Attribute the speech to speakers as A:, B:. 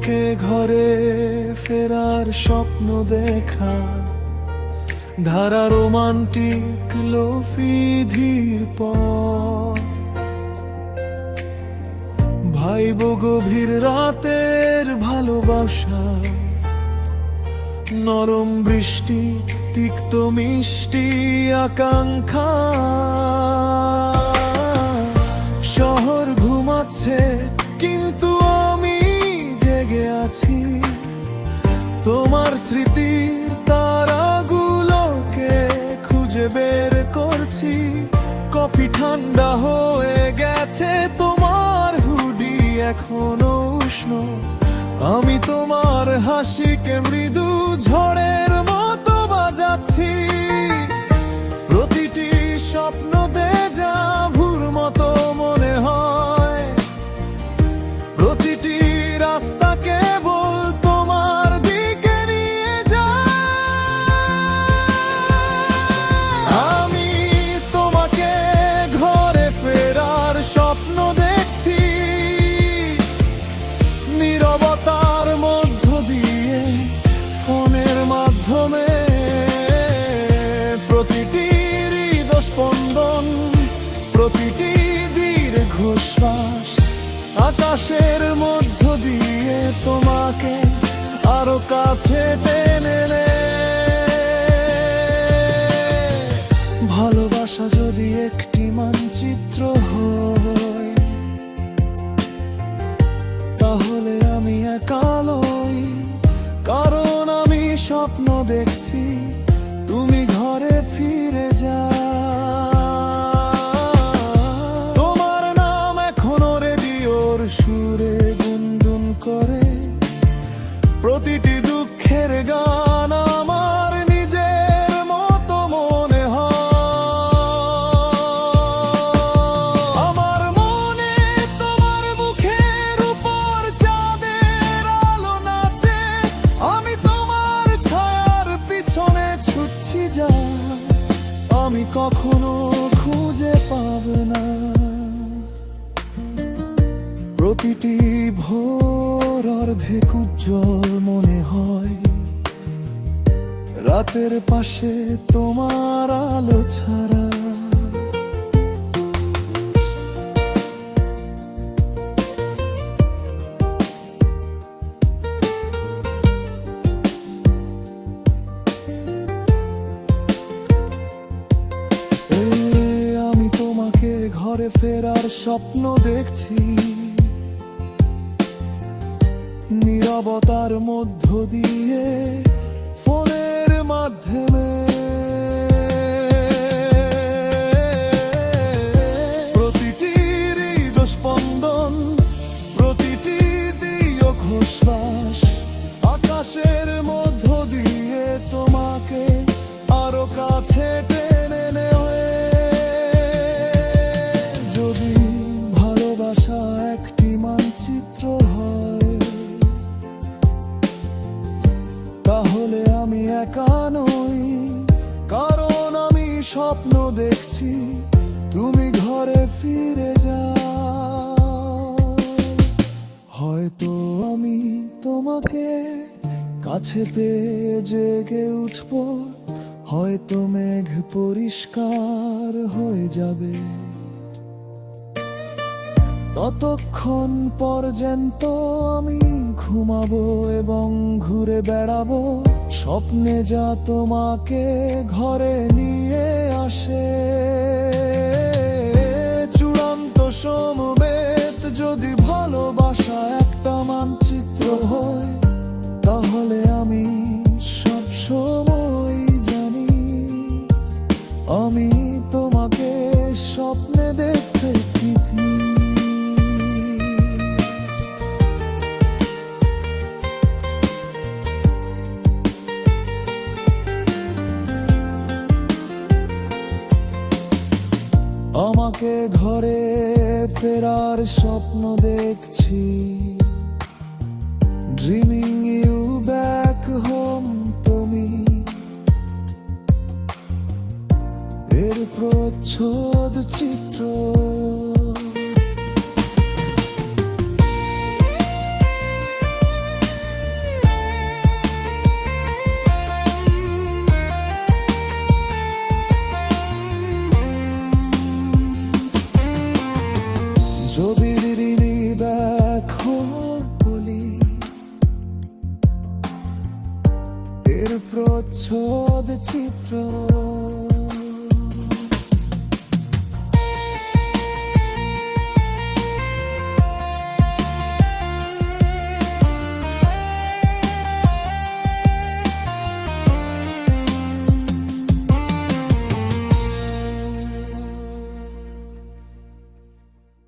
A: তোমাকে ঘরে ফেরার স্বপ্ন দেখা, ধারা রোমান্টিক লোফি ধীর পর ভাইব গভীর রাতের ভালোবাসা, নরম বৃষ্টি তিক্ত মিষ্টি আকাঙ্ক্ষা। শহর ঘুমাচ্ছে কিন্তু আমি জেগে আছি, তোমার স্মৃতির তারাগুলোকে খুঁজে বের করছি। কফি ঠান্ডা হয়ে গেছে, তোমার হুডি এখনো উষ্ণ, আমি তোমার হাসিকে মৃদু ঝড়ের মতো বাজাচ্ছি। প্রতিটি স্বপ্ন দেজা ভুর মতো মনে হয়, প্রতিটি রাস্তা কেবল তোমার দিকে নিয়ে যায়। আমি তোমাকে ঘরে ফেরার স্বপ্ন দেখছি, নীরবতার মধ্য দিয়ে ফোনের মাধ্যমে। প্রতিটি হৃদস্পন্দন, প্রতিটি দীর্ঘশ্বাস আকাশের মধ্য দিয়ে তোমাকে আরো কাছে টেনে নে। ভালোবাসা যদি একটি মানচিত্র হয়, তাহলে আমি একালই, কারণ আমি স্বপ্ন দেখছি তুমি ঘরে ফিরে যাও। তোমার নাম এখনো রেডিওর সুরে গুনগুন করে, প্রতিটি দুঃখের গান আমার নিজের মতো মনে হয়। আমার মনে তোমার মুখের উপর চাঁদের আলো নাচে, আমি তোমার ছায়ার পিছনে ছুটছি যা আমি কখনো খুঁজে পাব না। প্রতিটি ভোর অর্ধেক উজ্জ্বল মনে হয়, রাতের পাশে তোমার আলো ছাড়া। আমি তোমাকে ঘরে ফেরার স্বপ্ন দেখছি, নীরবতার মধ্য দিয়ে ফোনের মাধ্যমে। প্রতিটি হৃদস্পন্দন, প্রতিটি দীর্ঘশ্বাস আকাশের মধ্য দিয়ে তোমাকে আরো কাছে টেনে নেয়। যদি ভালোবাসা একটি মানচিত্র হয়, তাহলে আমি একা নই, কারণ আমি স্বপ্ন দেখছি তুমি ঘরে ফিরে যাও। হয়তো আমি তোমাকে কাছে পেয়ে জেগে উঠব, হয়তো মেঘ পরিষ্কার হয়ে যাবে। ততক্ষণ পর্যন্ত আমি ঘুমাবো এবং ঘুরে বেড়াবো, স্বপ্নে যা তোমাকে ঘরে নিয়ে আসে। চূড়ান্ত সমবেত যদি ভালোবাসা একটা মানচিত্র হয়, তাহলে আমি সব সময় জানি আমি তোমাকে স্বপ্নে দেখতে পৃথিবী। আমাকে ঘরে ফেরার স্বপ্ন দেখছি, ড্রিমিং ইউ ব্যাক হোম তুমি। এর প্রচ্ছদ চিত্র প্রচ্ছদ চিত্র